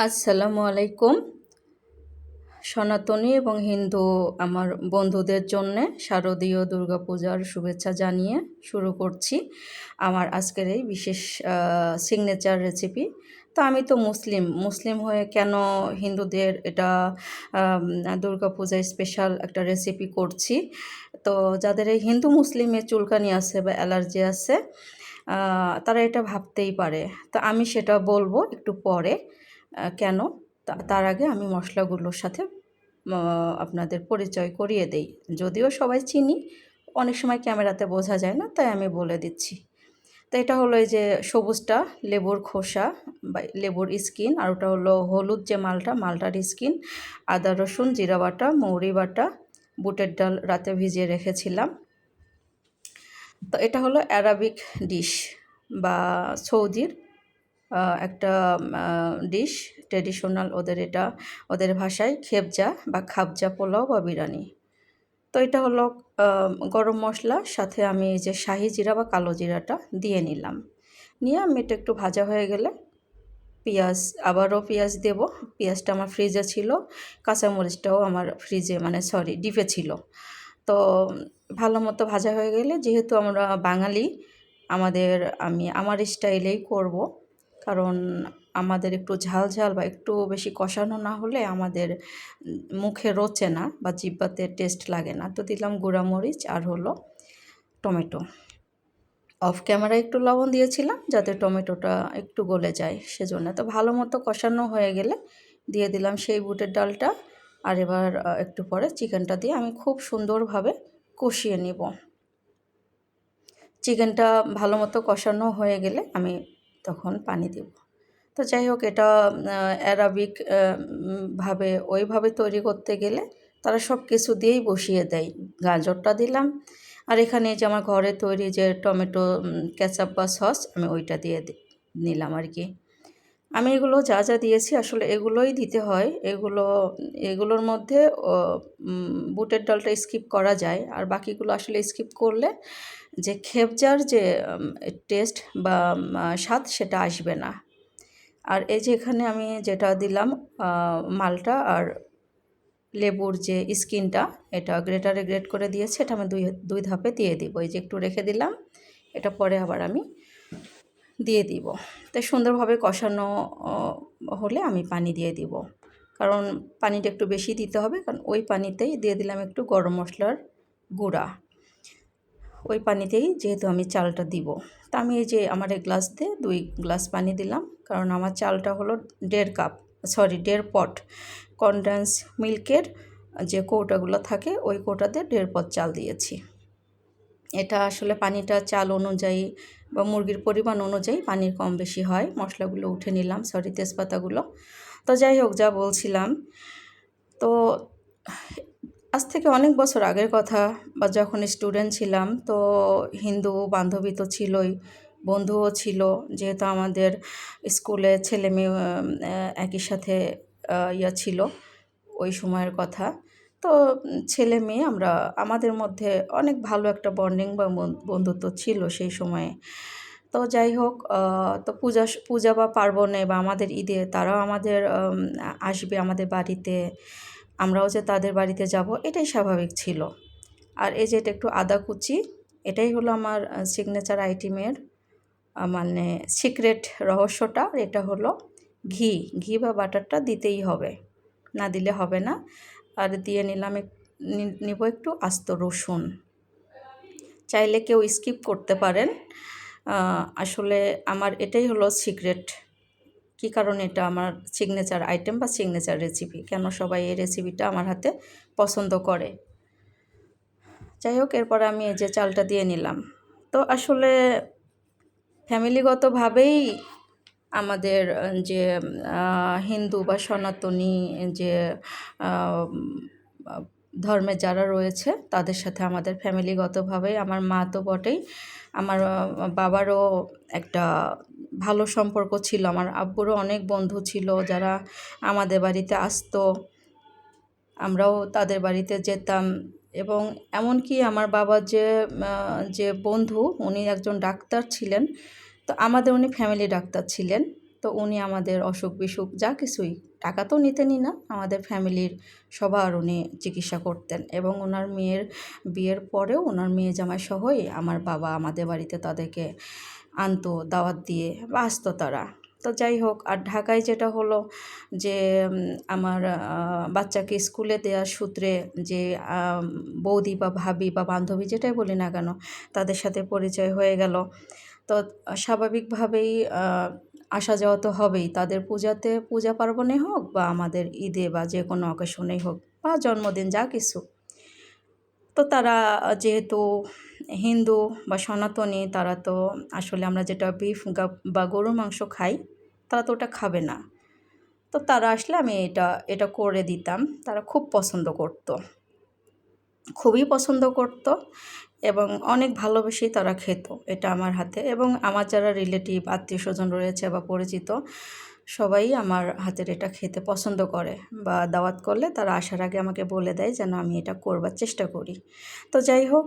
আসসালামু আলাইকুম। সনাতনী এবং হিন্দু আমার বন্ধুদের জন্যে শারদীয় দুর্গাপূজার শুভেচ্ছা জানিয়ে শুরু করছি আমার আজকের এই বিশেষ সিগনেচার রেসিপি। তো আমি তো মুসলিম হয়ে কেন হিন্দুদের এটা দুর্গাপূজায় স্পেশাল একটা রেসিপি করছি। তো যাদের এই হিন্দু মুসলিমে চুলকানি আছে বা অ্যালার্জি আছে তারা এটা ভাবতেই পারে। তো আমি সেটা বলবো একটু পরে কেন। তার আগে আমি মশলাগুলোর সাথে আপনাদের পরিচয় করিয়ে দেই। যদিও সবাই চিনি, অনেক সময় ক্যামেরাতে বোঝা যায় না, তাই আমি বলে দিচ্ছি। তো এটা হলো এই যে সবুজটা লেবুর খোসা বা লেবুর স্কিন, আর ওটা হলো হলুদ যে মালটার স্কিন, আদা রসুন জিরা বাটা মৌরি বাটা, বুটের ডাল রাতে ভিজিয়ে রেখেছিলাম। তো এটা হলো অ্যারাবিক ডিশ বা সৌদির একটা ডিশ, ট্র্যাডিশনাল ওদের ভাষায় খেবজা বা খাবজা পোলাও বা বিরিয়ানি। তো এটা হলো গরম মশলা, সাথে আমি এই যে শাহি জিরা বা কালো জিরাটা দিয়ে নিলাম। নিয়ে আমি এটা একটু ভাজা হয়ে গেলে আবারও পেঁয়াজ দেব। পেঁয়াজটা আমার ফ্রিজে ছিল, কাঁচামরিচটাও আমার ডিপে ছিল। তো ভালো মতো ভাজা হয়ে গেলে, যেহেতু আমরা বাঙালি, আমি আমার স্টাইলেই করব, কারণ আমাদের একটু ঝাল ঝাল বা একটু বেশি কষানো না হলে আমাদের মুখে রোচে না বা জিহ্বাতে টেস্ট লাগে না। তো দিলাম গুঁড়ামরিচ আর হলো টমেটো। অফ ক্যামেরায় একটু লবণ দিয়েছিলাম যাতে টমেটোটা একটু গলে যায়, সেজন্য। তো ভালো মতো কষানো হয়ে গেলে দিয়ে দিলাম সেই বুটের ডালটা। আর এবার একটু পরে চিকেনটা দিয়ে আমি খুব সুন্দরভাবে কষিয়ে নিব। চিকেনটা ভালো মতো কষানো হয়ে গেলে আমি তখন পানি দেব। তো যাই হোক, এটা অ্যারাবিক ভাবে ওইভাবে তৈরি করতে গেলে তারা সব কিছু দিয়েই বসিয়ে দেয়। গাজরটা দিলাম, আর এখানে যে আমার ঘরে তৈরি যে টমেটো কেচাপ বা সস, আমি ওইটা দিয়ে নিলাম আর কি। আমি এগুলো যা যা দিয়েছি আসলে এগুলোই দিতে হয়। এগুলোর মধ্যে বুটের ডালটা স্কিপ করা যায়, আর বাকিগুলো আসলে স্কিপ করলে যে খেবজার যে টেস্ট বা স্বাদ সেটা আসবে না। আর এই যে এখানে আমি যেটা দিলাম মালটা আর লেবুর যে স্কিনটা, এটা গ্রেটারে গ্রেট করে দিয়েছি, এটা আমি দুই ধাপে দিয়ে দিব। এই যে একটু রেখে দিলাম, এটা পরে আবার আমি দিয়ে দিব। তাই সুন্দরভাবে কষানো হলে আমি পানি দিয়ে দিব, কারণ পানিটা একটু বেশি দিতে হবে, কারণ ওই পানিতেই দিয়ে দিলাম একটু গরম মশলার গুঁড়া। ওই পানিতেই যেহেতু আমি চালটা দিব। তা আমি এই যে আমার এক গ্লাস দিয়ে 2 গ্লাস পানি দিলাম, কারণ আমার চালটা হলো 1.5 পট। কনডেন্স মিল্কের যে কৌটাগুলো থাকে ওই কৌটাতে 1.5 পট চাল দিয়েছি। এটা আসলে পানিটা চাল অনুযায়ী বা মুরগির পরিমাণ অনুযায়ী পানির কম বেশি হয়। মশলাগুলো উঠে নিলাম, তেজপাতাগুলো। তো যাই হোক, যা বলছিলাম, তো আজ থেকে অনেক বছর আগের কথা, বা যখন স্টুডেন্ট ছিলাম, তো হিন্দু বান্ধবী তো ছিলই, বন্ধুও ছিল। যেহেতু আমাদের স্কুলে ছেলে মেয়ে একই সাথে ছিল ওই সময়ের কথা। তো ছেলে মেয়ে আমাদের মধ্যে অনেক ভালো একটা বন্ডিং বা বন্ধুত্ব ছিল সেই সময়ে। তো যাই হোক, তো পূজা বা পার্বণে বা আমাদের ঈদে তারাও আসবে আমাদের বাড়িতে, আমরাও যে তাদের বাড়িতে যাব, এটাই স্বাভাবিক ছিল। আর এই যে এটা একটু আদা কুচি, এটাই হলো আমার সিগনেচার আইটেমের মানে সিক্রেট রহস্যটা। এটা হলো ঘি বা বাটারটা দিতেই হবে, না দিলে হবে না। আর দিয়ে নিব একটু আস্ত রসুন। চাইলে কেউ স্কিপ করতে পারেন। আসলে আমার এটাই হলো সিক্রেট। কী কারণে এটা আমার সিগনেচার আইটেম বা সিগনেচার রেসিপি, কেন সবাই এই রেসিপিটা আমার হাতে পছন্দ করে। যাই হোক, এরপরে আমি এই যে চালটা দিয়ে নিলাম। তো আসলে ফ্যামিলিগতভাবেই আমাদের যে হিন্দু বা সনাতনী যে ধর্মে যারা রয়েছে, তাদের সাথে আমাদের ফ্যামিলিগতভাবেই, আমার মা তো বটেই, আমার বাবারও একটা ভালো সম্পর্ক ছিল। আমার আব্বুরও অনেক বন্ধু ছিল যারা আমাদের বাড়িতে আসতো, আমরাও তাদের বাড়িতে যেতাম। এবং এমনকি আমার বাবার যে বন্ধু, উনি একজন ডাক্তার ছিলেন। তো উনি ফ্যামিলি ডাক্তার ছিলেন। তো উনি আমাদের অসুখ বিসুখ যা কিছুই, টাকা তো নিতেনই না, আমাদের ফ্যামিলির সবার উনি চিকিৎসা করতেন। এবং ওনার মেয়ের বিয়ের পরেও ওনার মেয়ে জামাই সহই আমার বাবা আমাদের বাড়িতে তাদেরকে আনতো দাওয়াত দিয়ে বা আসতো তারা। তো যাই হোক, আর ঢাকায় যেটা হলো যে আমার বাচ্চাকে স্কুলে দেওয়ার সূত্রে যে বৌদি বা ভাবি বা বান্ধবী যেটাই বলি না কেন, তাদের সাথে পরিচয় হয়ে গেল। তো স্বাভাবিকভাবেই আসা যাওয়া তো হবেই, তাদের পূজাতে, পূজা পার্বণে হোক বা আমাদের ঈদে বা যে কোনো অকেশনেই হোক বা জন্মদিন যা কিছু। তো তারা যেহেতু হিন্দু বা সনাতনী, তারা তো আসলে আমরা যেটা বিফ বা গরুর মাংস খাই, তারা তো ওটা খাবে না। তো তারা আসলে আমি এটা করে দিতাম। তারা খুব পছন্দ করত, খুবই পছন্দ করত এবং অনেক ভালোবেসেই তারা খেত এটা আমার হাতে। এবং আমার যারা রিলেটিভ আত্মীয় স্বজন রয়েছে বা পরিচিত, সবাই আমার হাতের এটা খেতে পছন্দ করে বা দাওয়াত করলে তারা আসার আগে আমাকে বলে দেয় যেন আমি এটা করবার চেষ্টা করি। তো যাই হোক,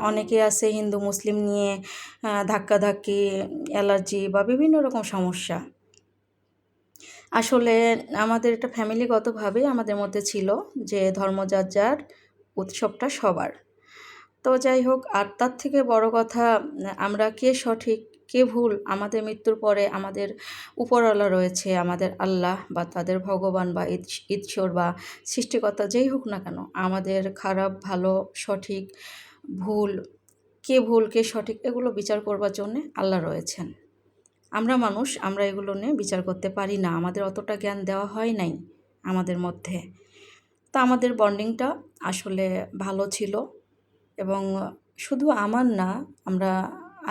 অনেকে আছে হিন্দু মুসলিম নিয়ে ধাক্কাধাক্কি, অ্যালার্জি বা বিভিন্ন রকম সমস্যা। আসলে আমাদের এটা ফ্যামিলিগতভাবেই আমাদের মধ্যে ছিল যে ধর্ম যার যার, উৎসবটা সবার। তো যাই হোক, আর তার থেকে বড় কথা, আমরা কে সঠিক কে ভুল, আমাদের মৃত্যুর পরে আমাদের উপরওয়ালা রয়েছে, আমাদের আল্লাহ বা তাদের ভগবান বা ঈশ্বর বা সৃষ্টিকর্তা যেই হোক না কেন, আমাদের খারাপ ভালো সঠিক ভুল, কে ভুল কে সঠিক এগুলো বিচার করবার জন্যে আল্লাহ রয়েছেন। আমরা মানুষ, আমরা এগুলো নিয়ে বিচার করতে পারি না, আমাদের অতটা জ্ঞান দেওয়া হয় নাই আমাদের মধ্যে। তা আমাদের বন্ডিংটা আসলে ভালো ছিল। এবং শুধু আমার না, আমরা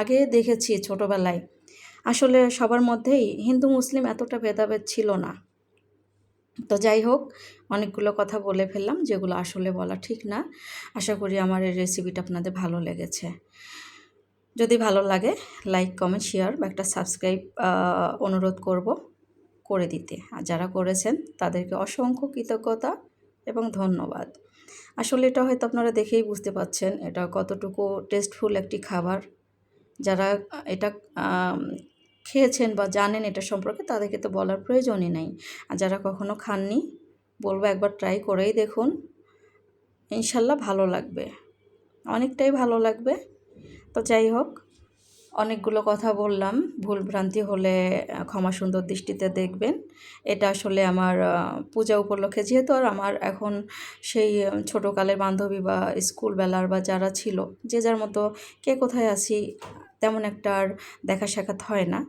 আগে দেখেছি ছোটোবেলায় আসলে সবার মধ্যেই হিন্দু মুসলিম এতটা ভেদাভেদ ছিল না। তো যাই হোক, অনেকগুলো কথা বলে ফেললাম যেগুলো আসলে বলা ঠিক না। আশা করি আমার এই রেসিপিটা আপনাদের ভালো লেগেছে। যদি ভালো লাগে লাইক কমেন্ট শেয়ার বা একটা সাবস্ক্রাইব অনুরোধ করব করে দিতে। আর যারা করেছেন তাদেরকে অসংখ্য কৃতজ্ঞতা এবং ধন্যবাদ। আসলে এটা হয়তো আপনারা দেখেই বুঝতে পারছেন এটা কতটুকু টেস্টফুল একটি খাবার। যারা এটা খেয়েছেন বা জানেন এটা সম্পর্কে, তাদেরকে তো বলার প্রয়োজনই নাই। আর যারা কখনো খাননি, বলবো একবার ট্রাই করেই দেখুন, ইনশাল্লাহ ভালো লাগবে, অনেকটাই ভালো লাগবে। তো যাই হোক, অনেকগুলো কথা বললাম, ভুলভ্রান্তি হলে ক্ষমা সুন্দর দৃষ্টিতে দেখবেন। এটা আসলে আমার পূজা উপলক্ষে, যেহেতু আর আমার এখন সেই ছোটোকালের বান্ধবী বা স্কুলবেলার বা যারা ছিল, যে যার মতো কে কোথায় আছি তেমন একটা আর দেখা সাক্ষাৎ হয় না।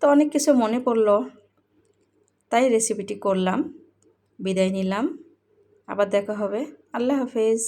তো অনেক কিছু মনে পড়লো, তাই রেসিপিটি করলাম। বিদায় নিলাম, আবার দেখা হবে। আল্লাহ হাফেজ।